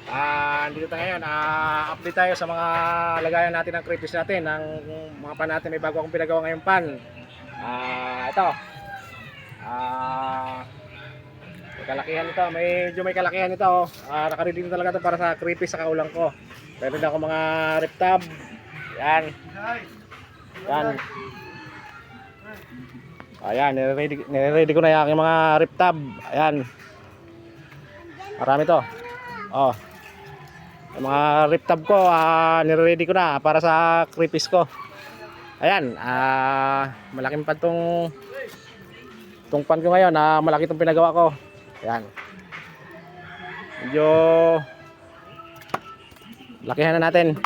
Dito tayo ngayon, update tayo sa mga lagayan natin ng creepies natin, ng mga pan natin. May bago akong pinagawa ngayong pan. Ito. May kalakihan ito, medyo may kalakihan ito. Nakaready din talaga ito para sa creepies sa kaulang ko. Meron din ako mga rip tab. Yan. Yan. Ayan, nire-ready ko na yung aking mga rip tab. Ayan. Marami to. Oh. Yung mga rip tab ko, nire-ready ko na para sa creepies ko. Ayan, malaking pa tong pan ko ngayon. Malaki tong pinagawa ko. Ayan. Medyo lakihan na natin.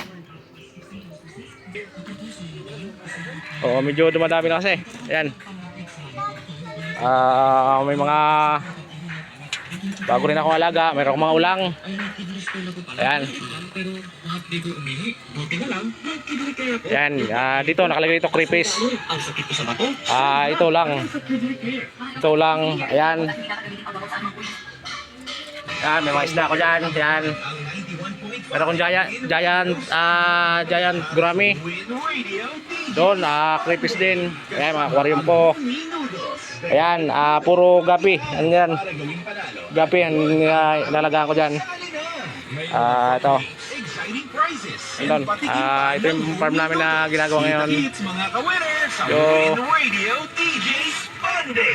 Oo, medyo dumadami na kasi. Ayan. May mga bago rin akong alaga. Mayroon akong mga ulang. Ayan. Ayan. Dito nakalagay ito creepies. Ito lang. Ito lang. Ayan. Ayan. May mga isda ako dyan. Ayan. Meron akong giant gurami. Doon, creepies din. Ayan, mga aquarium ko. Ayan, puro gapi. Ano yan? Gapi ang nilalagaan ko dyan. Ito. Doon. Ito yung farm namin na ginagawa ngayon.